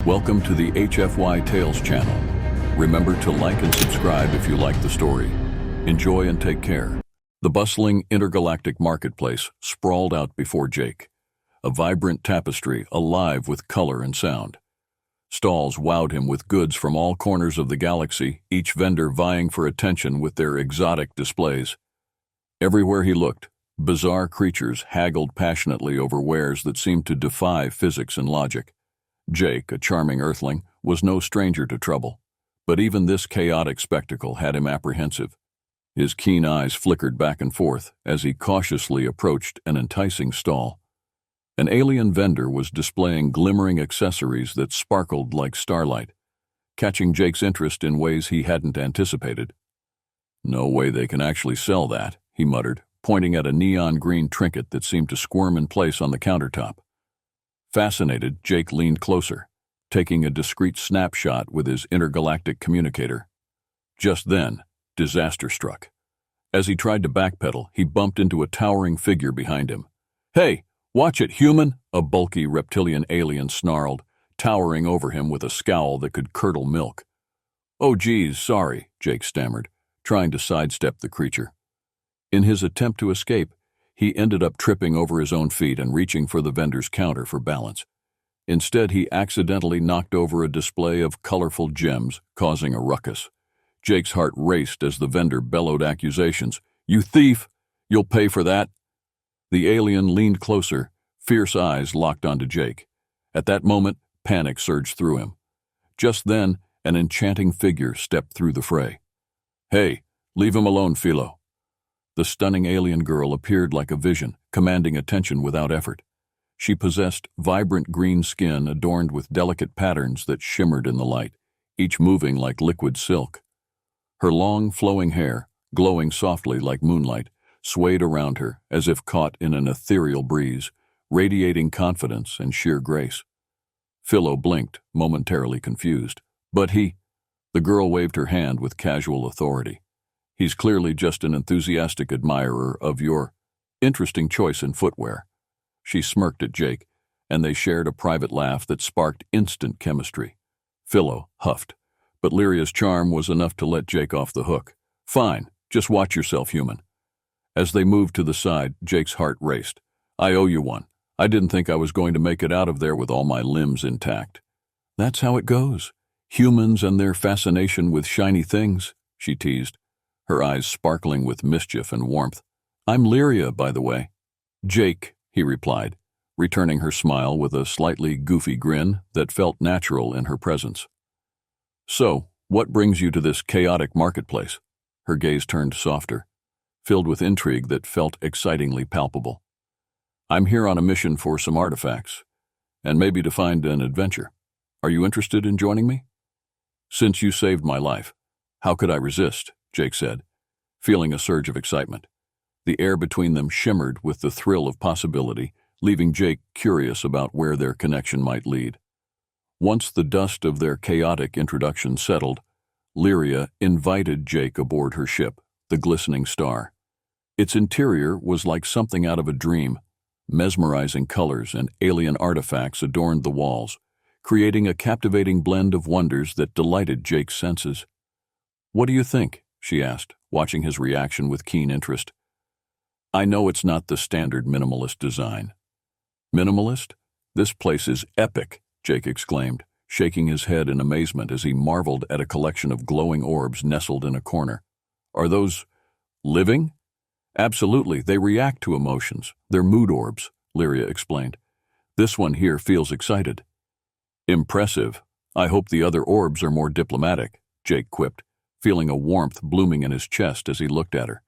Welcome to the HFY Tales channel. Remember to like and subscribe if you like the story. Enjoy and take care. The bustling intergalactic marketplace sprawled out before Jake, a vibrant tapestry alive with color and sound. Stalls wowed him with goods from all corners of the galaxy, each vendor vying for attention with their exotic displays. Everywhere he looked, bizarre creatures haggled passionately over wares that seemed to defy physics and logic. Jake, a charming earthling, was no stranger to trouble, but even this chaotic spectacle had him apprehensive. His keen eyes flickered back and forth as he cautiously approached an enticing stall. An alien vendor was displaying glimmering accessories that sparkled like starlight, catching Jake's interest in ways he hadn't anticipated. "No way they can actually sell that," he muttered, pointing at a neon green trinket that seemed to squirm in place on the countertop. Fascinated, Jake leaned closer, taking a discreet snapshot with his intergalactic communicator. Just then, disaster struck. As he tried to backpedal, he bumped into a towering figure behind him. "Hey, watch it, human!" a bulky reptilian alien snarled, towering over him with a scowl that could curdle milk. "Oh geez, sorry," Jake stammered, trying to sidestep the creature. In his attempt to escape, he ended up tripping over his own feet and reaching for the vendor's counter for balance. Instead, he accidentally knocked over a display of colorful gems, causing a ruckus. Jake's heart raced as the vendor bellowed accusations. "You thief! You'll pay for that!" The alien leaned closer, fierce eyes locked onto Jake. At that moment, panic surged through him. Just then, an enchanting figure stepped through the fray. "Hey, leave him alone, Philo." The stunning alien girl appeared like a vision, commanding attention without effort. She possessed vibrant green skin adorned with delicate patterns that shimmered in the light, each moving like liquid silk. Her long, flowing hair, glowing softly like moonlight, swayed around her as if caught in an ethereal breeze, radiating confidence and sheer grace. Philo blinked, momentarily confused. "But he—" The girl waved her hand with casual authority. "He's clearly just an enthusiastic admirer of your interesting choice in footwear." She smirked at Jake, and they shared a private laugh that sparked instant chemistry. Philo huffed, but Lyria's charm was enough to let Jake off the hook. "Fine, just watch yourself, human." As they moved to the side, Jake's heart raced. "I owe you one. I didn't think I was going to make it out of there with all my limbs intact." "That's how it goes. Humans and their fascination with shiny things," she teased, her eyes sparkling with mischief and warmth. "I'm Lyria, by the way." "Jake," he replied, returning her smile with a slightly goofy grin that felt natural in her presence. "So, what brings you to this chaotic marketplace?" Her gaze turned softer, filled with intrigue that felt excitingly palpable. "I'm here on a mission for some artifacts, and maybe to find an adventure. Are you interested in joining me?" "Since you saved my life, how could I resist?" Jake said, feeling a surge of excitement. The air between them shimmered with the thrill of possibility, leaving Jake curious about where their connection might lead. Once the dust of their chaotic introduction settled, Lyria invited Jake aboard her ship, the Glistening Star. Its interior was like something out of a dream. Mesmerizing colors and alien artifacts adorned the walls, creating a captivating blend of wonders that delighted Jake's senses. "What do you think?" she asked, watching his reaction with keen interest. "I know it's not the standard minimalist design." "Minimalist? This place is epic," Jake exclaimed, shaking his head in amazement as he marveled at a collection of glowing orbs nestled in a corner. "Are those living?" "Absolutely, they react to emotions. They're mood orbs," Lyria explained. "This one here feels excited." "Impressive. I hope the other orbs are more diplomatic," Jake quipped, feeling a warmth blooming in his chest as he looked at her.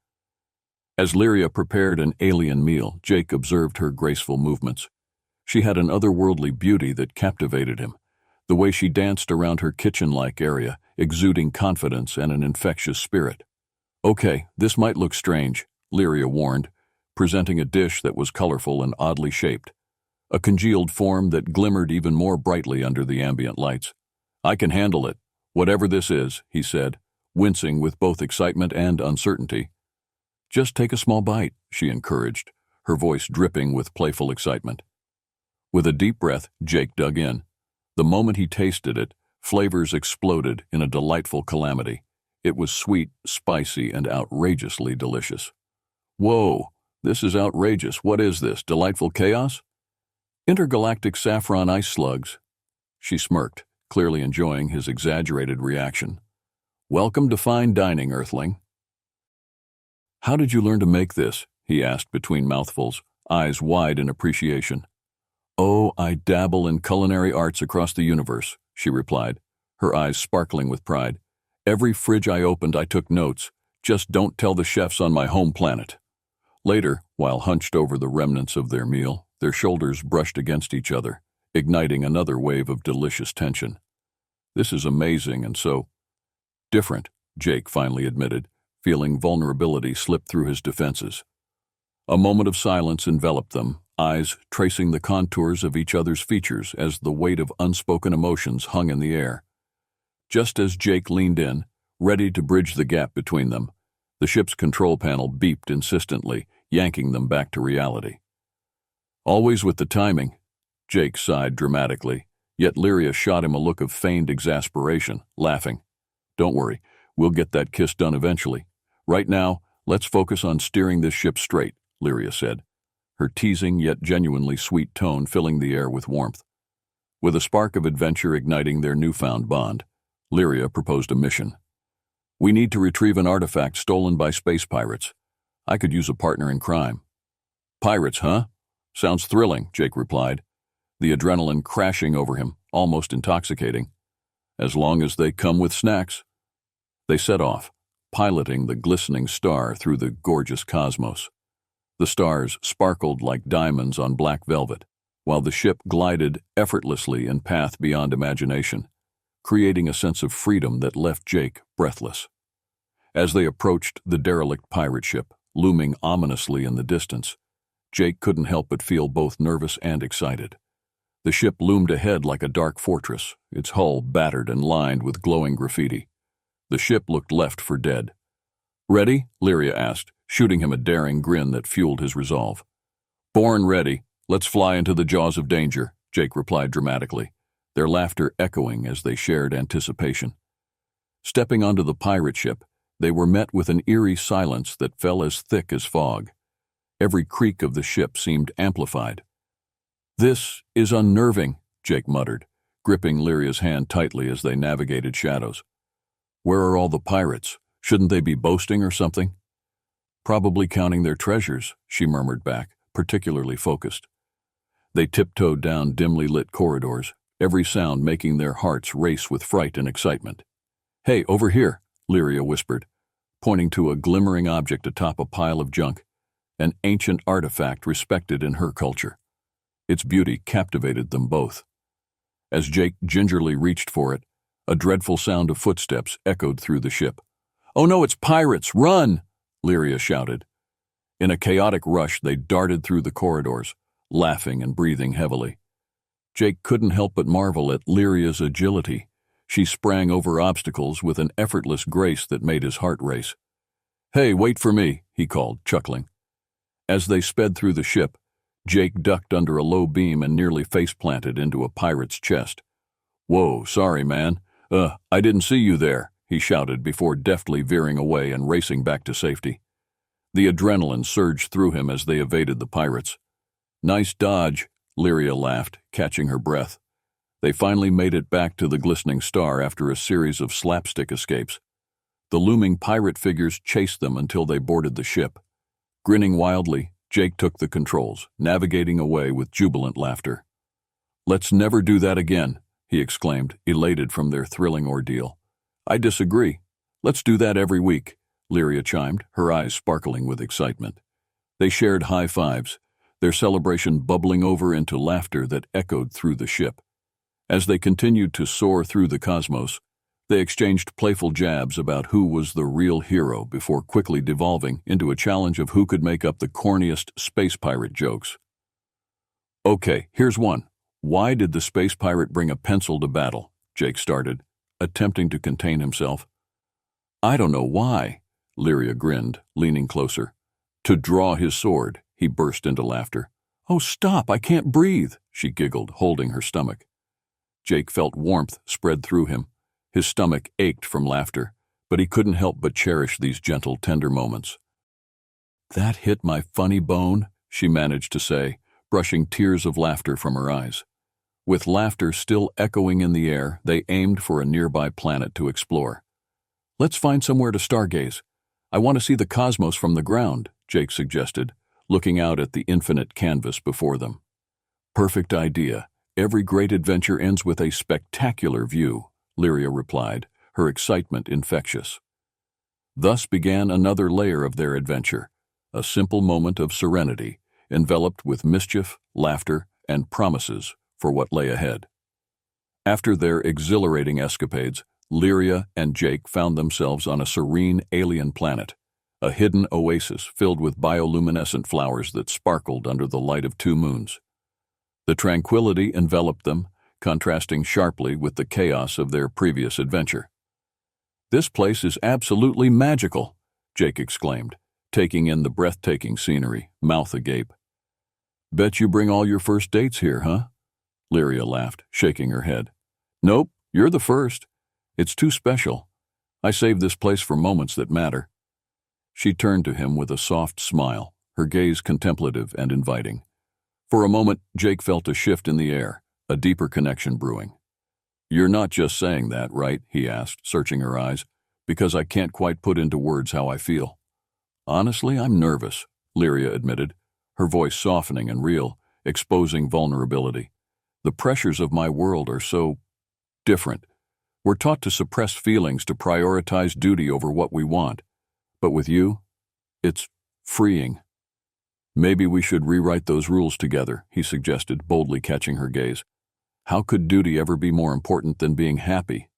As Lyria prepared an alien meal, Jake observed her graceful movements. She had an otherworldly beauty that captivated him, the way she danced around her kitchen-like area, exuding confidence and an infectious spirit. "Okay, this might look strange," Lyria warned, presenting a dish that was colorful and oddly shaped, a congealed form that glimmered even more brightly under the ambient lights. "I can handle it, whatever this is," he said, wincing with both excitement and uncertainty. "Just take a small bite," she encouraged, her voice dripping with playful excitement. With a deep breath, Jake dug in. The moment he tasted it, flavors exploded in a delightful calamity. It was sweet, spicy, and outrageously delicious. Whoa, this is outrageous. What is this, delightful chaos? Intergalactic saffron ice slugs. She smirked, clearly enjoying his exaggerated reaction. Welcome to fine dining, Earthling. How did you learn to make this? He asked between mouthfuls, eyes wide in appreciation. Oh, I dabble in culinary arts across the universe, she replied, her eyes sparkling with pride. Every fridge I opened, I took notes. Just don't tell the chefs on my home planet. Later, while hunched over the remnants of their meal, their shoulders brushed against each other, igniting another wave of delicious tension. This is amazing and so different, Jake finally admitted, feeling vulnerability slip through his defenses. A moment of silence enveloped them, eyes tracing the contours of each other's features as the weight of unspoken emotions hung in the air. Just as Jake leaned in, ready to bridge the gap between them, the ship's control panel beeped insistently, yanking them back to reality. Always with the timing, Jake sighed dramatically, yet Lyria shot him a look of feigned exasperation, laughing. Don't worry, we'll get that kiss done eventually. Right now, let's focus on steering this ship straight, Lyria said, her teasing yet genuinely sweet tone filling the air with warmth. With a spark of adventure igniting their newfound bond, Lyria proposed a mission. We need to retrieve an artifact stolen by space pirates. I could use a partner in crime. Pirates, huh? Sounds thrilling, Jake replied, the adrenaline crashing over him, almost intoxicating. As long as they come with snacks. They set off, piloting the glistening star through the gorgeous cosmos. The stars sparkled like diamonds on black velvet, while the ship glided effortlessly in path beyond imagination, creating a sense of freedom that left Jake breathless. As they approached the derelict pirate ship, looming ominously in the distance, Jake couldn't help but feel both nervous and excited. The ship loomed ahead like a dark fortress, its hull battered and lined with glowing graffiti. The ship looked left for dead. Ready? Lyria asked, shooting him a daring grin that fueled his resolve. Born ready. Let's fly into the jaws of danger, Jake replied dramatically, their laughter echoing as they shared anticipation. Stepping onto the pirate ship, they were met with an eerie silence that fell as thick as fog. Every creak of the ship seemed amplified. This is unnerving, Jake muttered, gripping Lyria's hand tightly as they navigated shadows. Where are all the pirates? Shouldn't they be boasting or something? Probably counting their treasures, she murmured back, particularly focused. They tiptoed down dimly lit corridors, every sound making their hearts race with fright and excitement. Hey, over here, Lyria whispered, pointing to a glimmering object atop a pile of junk, an ancient artifact respected in her culture. Its beauty captivated them both. As Jake gingerly reached for it, a dreadful sound of footsteps echoed through the ship. Oh no, it's pirates! Run! Lyria shouted. In a chaotic rush, they darted through the corridors, laughing and breathing heavily. Jake couldn't help but marvel at Lyria's agility. She sprang over obstacles with an effortless grace that made his heart race. Hey, wait for me, he called, chuckling. As they sped through the ship, Jake ducked under a low beam and nearly face-planted into a pirate's chest. Whoa, sorry, man. I didn't see you there, he shouted before deftly veering away and racing back to safety. The adrenaline surged through him as they evaded the pirates. Nice dodge, Lyria laughed, catching her breath. They finally made it back to the glistening star after a series of slapstick escapes. The looming pirate figures chased them until they boarded the ship. Grinning wildly, Jake took the controls, navigating away with jubilant laughter. Let's never do that again, he exclaimed, elated from their thrilling ordeal. I disagree. Let's do that every week, Lyria chimed, her eyes sparkling with excitement. They shared high fives, their celebration bubbling over into laughter that echoed through the ship. As they continued to soar through the cosmos, they exchanged playful jabs about who was the real hero before quickly devolving into a challenge of who could make up the corniest space pirate jokes. Okay, here's one. Why did the space pirate bring a pencil to battle? Jake started, attempting to contain himself. I don't know why, Lyria grinned, leaning closer. To draw his sword, he burst into laughter. Oh, stop, I can't breathe, she giggled, holding her stomach. Jake felt warmth spread through him. His stomach ached from laughter, but he couldn't help but cherish these gentle, tender moments. "That hit my funny bone," she managed to say, brushing tears of laughter from her eyes. With laughter still echoing in the air, they aimed for a nearby planet to explore. "Let's find somewhere to stargaze. I want to see the cosmos from the ground," Jake suggested, looking out at the infinite canvas before them. "Perfect idea. Every great adventure ends with a spectacular view," Lyria replied, her excitement infectious. Thus began another layer of their adventure, a simple moment of serenity, enveloped with mischief, laughter, and promises for what lay ahead. After their exhilarating escapades, Lyria and Jake found themselves on a serene alien planet, a hidden oasis filled with bioluminescent flowers that sparkled under the light of 2 moons. The tranquility enveloped them, contrasting sharply with the chaos of their previous adventure. "This place is absolutely magical," Jake exclaimed, taking in the breathtaking scenery, mouth agape. "Bet you bring all your first dates here, huh?" Lyria laughed, shaking her head. "Nope, you're the first. It's too special. I saved this place for moments that matter." She turned to him with a soft smile, her gaze contemplative and inviting. For a moment, Jake felt a shift in the air, a deeper connection brewing. "You're not just saying that, right?" he asked, searching her eyes, "because I can't quite put into words how I feel." "Honestly, I'm nervous," Lyria admitted, her voice softening and real, exposing vulnerability. "The pressures of my world are so different. We're taught to suppress feelings, to prioritize duty over what we want. But with you, it's freeing." "Maybe we should rewrite those rules together," he suggested, boldly catching her gaze. "How could duty ever be more important than being happy?"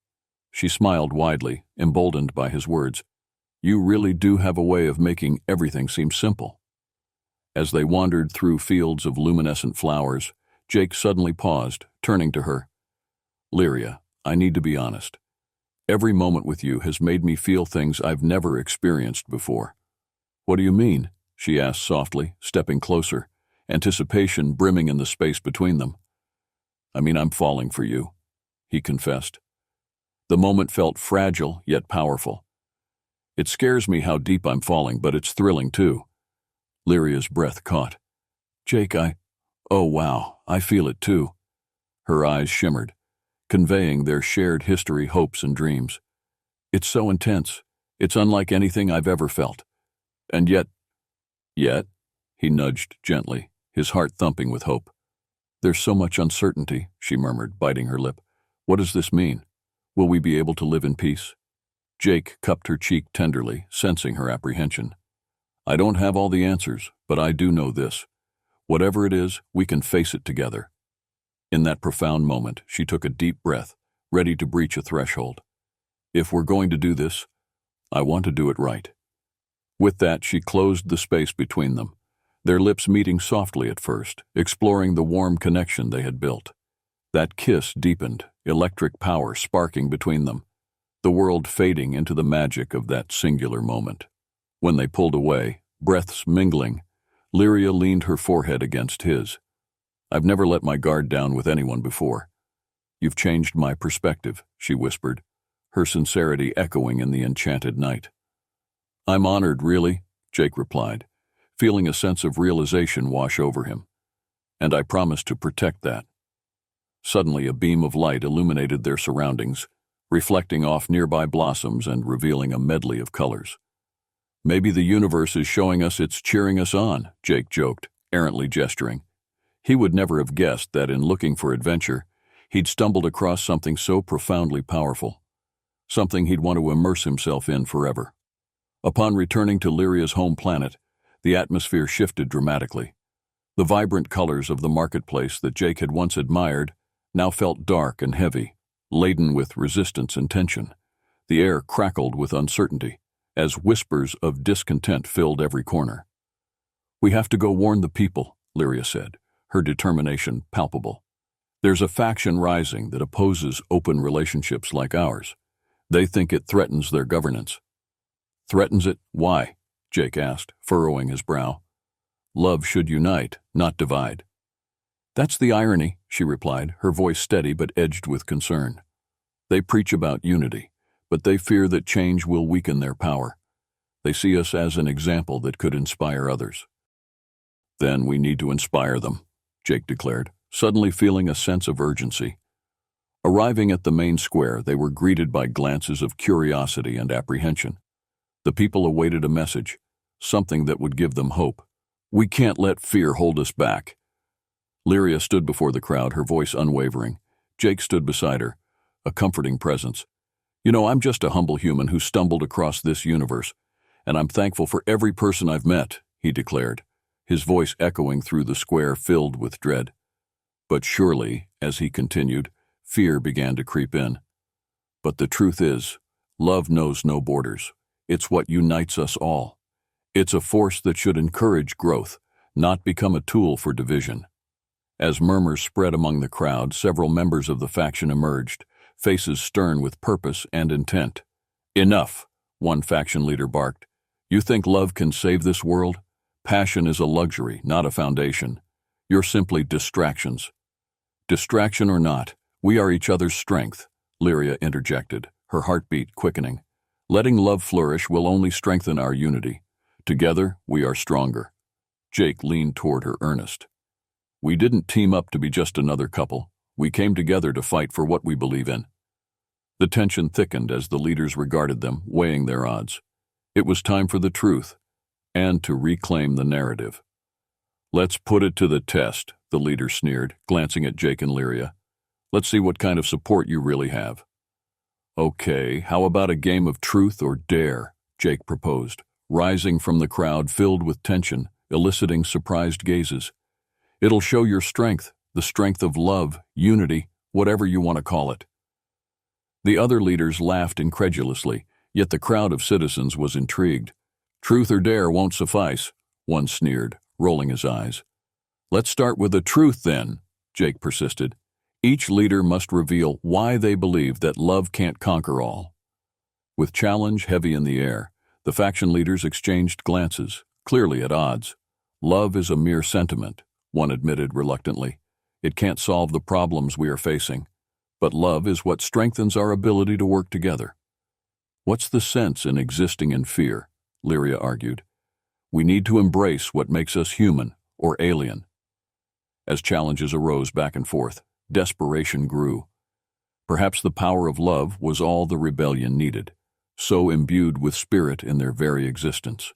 She smiled widely, emboldened by his words. "You really do have a way of making everything seem simple." As they wandered through fields of luminescent flowers, Jake suddenly paused, turning to her. "Lyria, I need to be honest. Every moment with you has made me feel things I've never experienced before." "What do you mean?" she asked softly, stepping closer, anticipation brimming in the space between them. "I mean, I'm falling for you," he confessed. The moment felt fragile yet powerful. "It scares me how deep I'm falling, but it's thrilling too." Lyria's breath caught. "Jake, oh wow, I feel it too." Her eyes shimmered, conveying their shared history, hopes, and dreams. "It's so intense. It's unlike anything I've ever felt. And yet, he nudged gently, his heart thumping with hope. "There's so much uncertainty," she murmured, biting her lip. "What does this mean? Will we be able to live in peace?" Jake cupped her cheek tenderly, sensing her apprehension. "I don't have all the answers, but I do know this. Whatever it is, we can face it together." In that profound moment, she took a deep breath, ready to breach a threshold. "If we're going to do this, I want to do it right." With that, she closed the space between them, their lips meeting softly at first, exploring the warm connection they had built. That kiss deepened, electric power sparking between them, the world fading into the magic of that singular moment. When they pulled away, breaths mingling, Lyria leaned her forehead against his. "I've never let my guard down with anyone before. You've changed my perspective," she whispered, her sincerity echoing in the enchanted night. "I'm honored, really," Jake replied, feeling a sense of realization wash over him. "And I promise to protect that." Suddenly, a beam of light illuminated their surroundings, reflecting off nearby blossoms and revealing a medley of colors. "Maybe the universe is showing us it's cheering us on," Jake joked, errantly gesturing. He would never have guessed that in looking for adventure, he'd stumbled across something so profoundly powerful, something he'd want to immerse himself in forever. Upon returning to Lyria's home planet, the atmosphere shifted dramatically. The vibrant colors of the marketplace that Jake had once admired now felt dark and heavy, laden with resistance and tension. The air crackled with uncertainty, as whispers of discontent filled every corner. "We have to go warn the people," Lyria said, her determination palpable. "There's a faction rising that opposes open relationships like ours. They think it threatens their governance." "Threatens it? Why?" Jake asked, furrowing his brow. "Love should unite, not divide." That's the irony, she replied, her voice steady but edged with concern. They preach about unity, but they fear that change will weaken their power. They see us as an example that could inspire others. Then we need to inspire them, Jake declared, suddenly feeling a sense of urgency. Arriving at the main square, they were greeted by glances of curiosity and apprehension. The people awaited a message, something that would give them hope. We can't let fear hold us back. Lyria stood before the crowd, her voice unwavering. Jake stood beside her, a comforting presence. You know, I'm just a humble human who stumbled across this universe, and I'm thankful for every person I've met, he declared, his voice echoing through the square filled with dread. But surely, as he continued, fear began to creep in. But the truth is, love knows no borders. It's what unites us all. It's a force that should encourage growth, not become a tool for division. As murmurs spread among the crowd, several members of the faction emerged, faces stern with purpose and intent. Enough, one faction leader barked. You think love can save this world? Passion is a luxury, not a foundation. You're simply distractions. Distraction or not, we are each other's strength, Lyria interjected, her heartbeat quickening. Letting love flourish will only strengthen our unity. Together, we are stronger. Jake leaned toward her, earnest. We didn't team up to be just another couple. We came together to fight for what we believe in. The tension thickened as the leaders regarded them, weighing their odds. It was time for the truth, and to reclaim the narrative. Let's put it to the test, the leader sneered, glancing at Jake and Lyria. Let's see what kind of support you really have. Okay, how about a game of truth or dare? Jake proposed, rising from the crowd filled with tension, eliciting surprised gazes. It'll show your strength, the strength of love, unity, whatever you want to call it. The other leaders laughed incredulously, yet the crowd of citizens was intrigued. Truth or dare won't suffice, one sneered, rolling his eyes. Let's start with the truth then, Jake persisted. Each leader must reveal why they believe that love can't conquer all. With challenge heavy in the air, the faction leaders exchanged glances, clearly at odds. Love is a mere sentiment, one admitted reluctantly. It can't solve the problems we are facing. But love is what strengthens our ability to work together. What's the sense in existing in fear? Lyria argued. We need to embrace what makes us human or alien. As challenges arose back and forth, desperation grew. Perhaps the power of love was all the rebellion needed, so imbued with spirit in their very existence.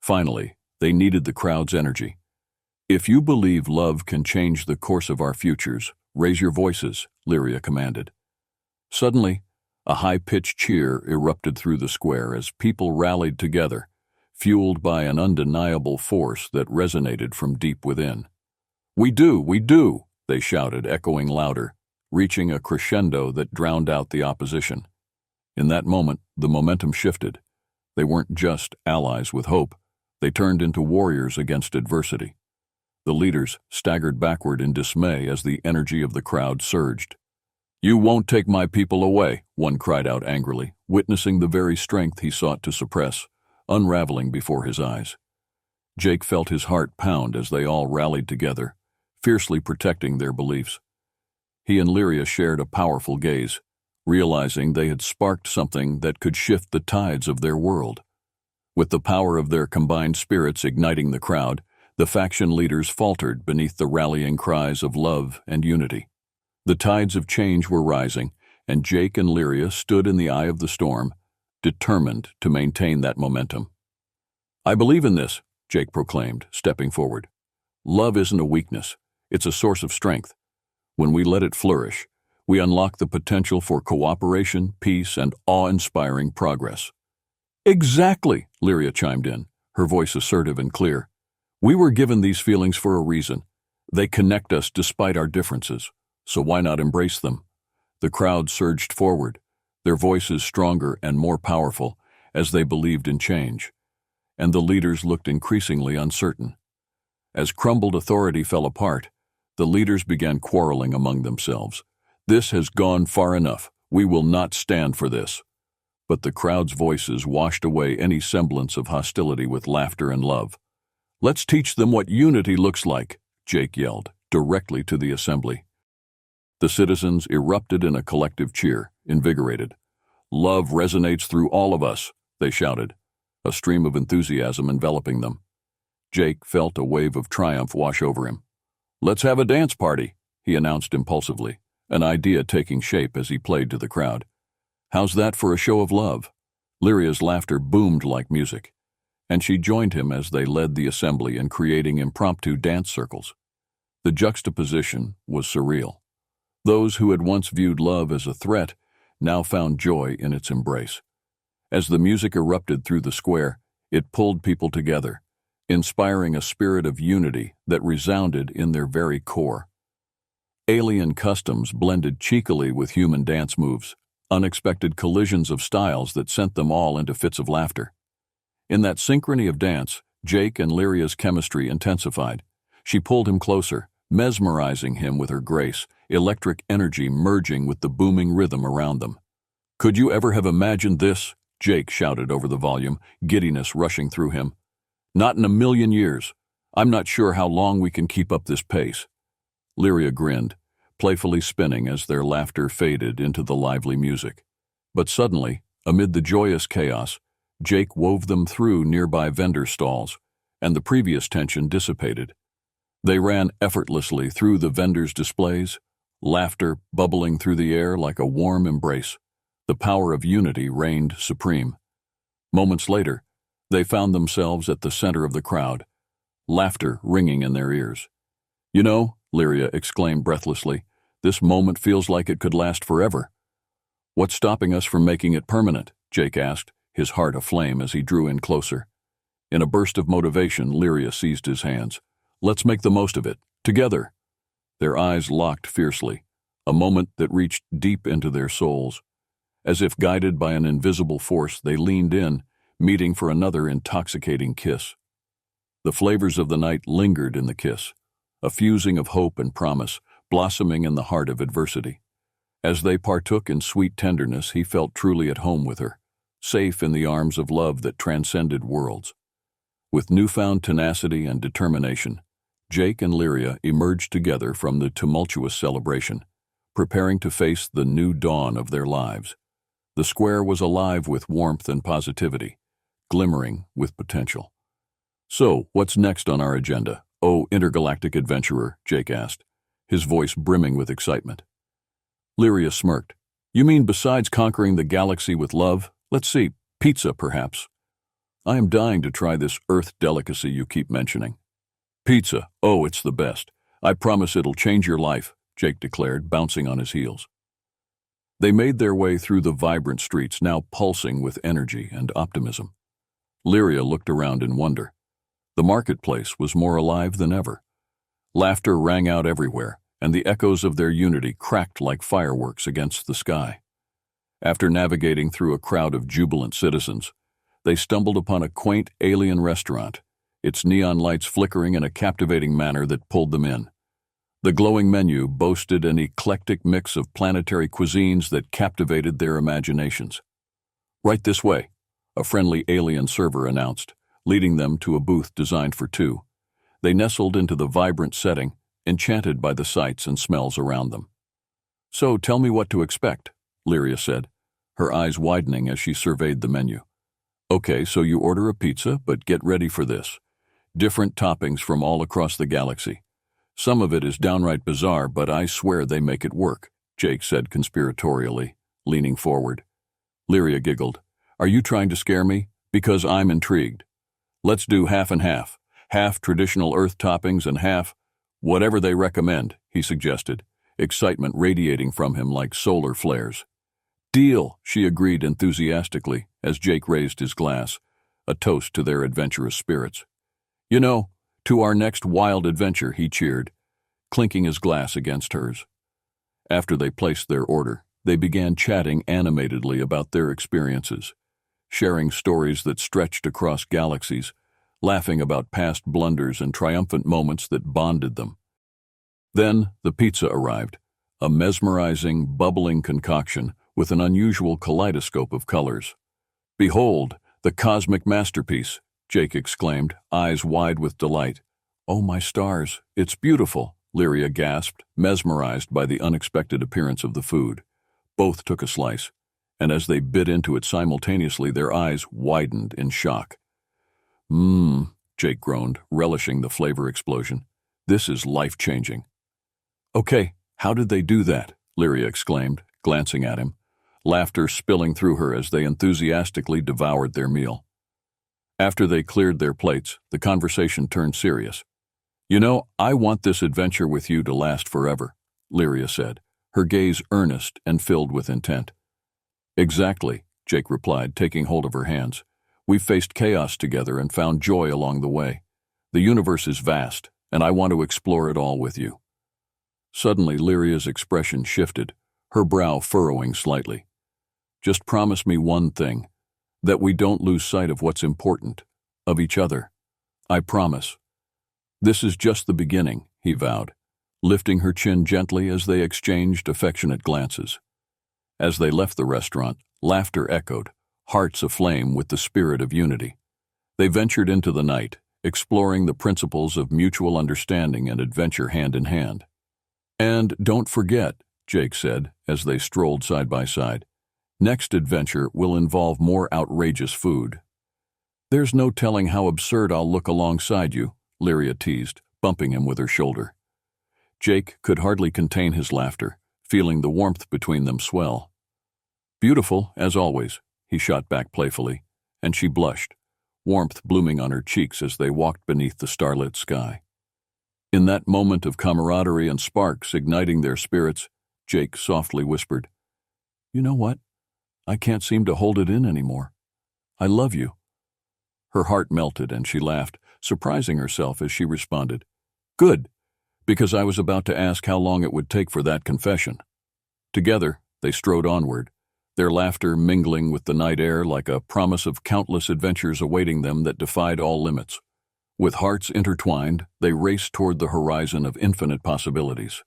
Finally, they needed the crowd's energy. If you believe love can change the course of our futures, raise your voices, Lyria commanded. Suddenly, a high-pitched cheer erupted through the square as people rallied together, fueled by an undeniable force that resonated from deep within. We do, they shouted, echoing louder, reaching a crescendo that drowned out the opposition. In that moment, the momentum shifted. They weren't just allies with hope. They turned into warriors against adversity. The leaders staggered backward in dismay as the energy of the crowd surged. You won't take my people away, one cried out angrily, witnessing the very strength he sought to suppress, unraveling before his eyes. Jake felt his heart pound as they all rallied together, fiercely protecting their beliefs. He and Lyria shared a powerful gaze, realizing they had sparked something that could shift the tides of their world. With the power of their combined spirits igniting the crowd, the faction leaders faltered beneath the rallying cries of love and unity. The tides of change were rising, and Jake and Lyria stood in the eye of the storm, determined to maintain that momentum. I believe in this, Jake proclaimed, stepping forward. Love isn't a weakness, it's a source of strength. When we let it flourish, we unlock the potential for cooperation, peace, and awe-inspiring progress. Exactly, Lyria chimed in, her voice assertive and clear. We were given these feelings for a reason. They connect us despite our differences, so why not embrace them? The crowd surged forward, their voices stronger and more powerful as they believed in change, and the leaders looked increasingly uncertain. As crumbled authority fell apart, the leaders began quarreling among themselves. This has gone far enough. We will not stand for this. But the crowd's voices washed away any semblance of hostility with laughter and love. Let's teach them what unity looks like, Jake yelled, directly to the assembly. The citizens erupted in a collective cheer, invigorated. "Love resonates through all of us," they shouted, a stream of enthusiasm enveloping them. Jake felt a wave of triumph wash over him. "Let's have a dance party," he announced impulsively, an idea taking shape as he played to the crowd. "How's that for a show of love?" Lyria's laughter boomed like music, and she joined him as they led the assembly in creating impromptu dance circles. The juxtaposition was surreal. Those who had once viewed love as a threat now found joy in its embrace. As the music erupted through the square, it pulled people together, inspiring a spirit of unity that resounded in their very core. Alien customs blended cheekily with human dance moves, unexpected collisions of styles that sent them all into fits of laughter. In that synchrony of dance, Jake and Lyria's chemistry intensified. She pulled him closer, mesmerizing him with her grace, electric energy merging with the booming rhythm around them. "Could you ever have imagined this?" Jake shouted over the volume, giddiness rushing through him. "Not in a million years. I'm not sure how long we can keep up this pace." Lyria grinned, playfully spinning as their laughter faded into the lively music. But suddenly, amid the joyous chaos, Jake wove them through nearby vendor stalls, and the previous tension dissipated. They ran effortlessly through the vendors' displays, laughter bubbling through the air like a warm embrace. The power of unity reigned supreme. Moments later, they found themselves at the center of the crowd, laughter ringing in their ears. "You know," Lyria exclaimed breathlessly, "this moment feels like it could last forever." "What's stopping us from making it permanent?" Jake asked, his heart aflame as he drew in closer. In a burst of motivation, Lyria seized his hands. "Let's make the most of it, together." Their eyes locked fiercely, a moment that reached deep into their souls. As if guided by an invisible force, they leaned in, meeting for another intoxicating kiss. The flavors of the night lingered in the kiss, a fusing of hope and promise, blossoming in the heart of adversity. As they partook in sweet tenderness, he felt truly at home with her, safe in the arms of love that transcended worlds. With newfound tenacity and determination, Jake and Lyria emerged together from the tumultuous celebration, preparing to face the new dawn of their lives. The square was alive with warmth and positivity, glimmering with potential. "So, what's next on our agenda, oh intergalactic adventurer?" Jake asked, his voice brimming with excitement. Lyria smirked. "You mean besides conquering the galaxy with love? Let's see, pizza perhaps. I am dying to try this Earth delicacy you keep mentioning." "Pizza, oh, it's the best. I promise it'll change your life," Jake declared, bouncing on his heels. They made their way through the vibrant streets, now pulsing with energy and optimism. Lyria looked around in wonder. The marketplace was more alive than ever. Laughter rang out everywhere, and the echoes of their unity cracked like fireworks against the sky. After navigating through a crowd of jubilant citizens, they stumbled upon a quaint alien restaurant, its neon lights flickering in a captivating manner that pulled them in. The glowing menu boasted an eclectic mix of planetary cuisines that captivated their imaginations. "Right this way," a friendly alien server announced, leading them to a booth designed for two. They nestled into the vibrant setting, enchanted by the sights and smells around them. "So tell me what to expect," Lyria said, her eyes widening as she surveyed the menu. "Okay, so you order a pizza, but get ready for this. Different toppings from all across the galaxy. Some of it is downright bizarre, but I swear they make it work," Jake said conspiratorially, leaning forward. Lyria giggled. "Are you trying to scare me? Because I'm intrigued. Let's do half and half. Half traditional Earth toppings and half whatever they recommend," he suggested, excitement radiating from him like solar flares. "Deal," she agreed enthusiastically as Jake raised his glass, a toast to their adventurous spirits. "You know, to our next wild adventure," he cheered, clinking his glass against hers. After they placed their order, they began chatting animatedly about their experiences, sharing stories that stretched across galaxies, laughing about past blunders and triumphant moments that bonded them. Then the pizza arrived, a mesmerizing, bubbling concoction with an unusual kaleidoscope of colors. "Behold, the cosmic masterpiece," Jake exclaimed, eyes wide with delight. "Oh, my stars, it's beautiful," Lyria gasped, mesmerized by the unexpected appearance of the food. Both took a slice, and as they bit into it simultaneously, their eyes widened in shock. Jake groaned, relishing the flavor explosion. This is life-changing. Okay, how did they do that? Lyria exclaimed, glancing at him, laughter spilling through her as they enthusiastically devoured their meal. After they cleared their plates, the conversation turned serious. You know, I want this adventure with you to last forever, Lyria said, her gaze earnest and filled with intent. Exactly, Jake replied, taking hold of her hands. We've faced chaos together and found joy along the way. The universe is vast, and I want to explore it all with you. Suddenly, Lyria's expression shifted, her brow furrowing slightly. Just promise me one thing, that we don't lose sight of what's important, of each other. I promise. This is just the beginning, he vowed, lifting her chin gently as they exchanged affectionate glances. As they left the restaurant, laughter echoed, hearts aflame with the spirit of unity. They ventured into the night, exploring the principles of mutual understanding and adventure hand in hand. And don't forget, Jake said, as they strolled side by side, next adventure will involve more outrageous food. There's no telling how absurd I'll look alongside you, Lyria teased, bumping him with her shoulder. Jake could hardly contain his laughter, feeling the warmth between them swell. Beautiful, as always, he shot back playfully, and she blushed, warmth blooming on her cheeks as they walked beneath the starlit sky. In that moment of camaraderie and sparks igniting their spirits, Jake softly whispered, You know what? I can't seem to hold it in anymore. I love you. Her heart melted and she laughed, surprising herself as she responded, Good, because I was about to ask how long it would take for that confession. Together, they strode onward, their laughter mingling with the night air like a promise of countless adventures awaiting them that defied all limits. With hearts intertwined, they raced toward the horizon of infinite possibilities.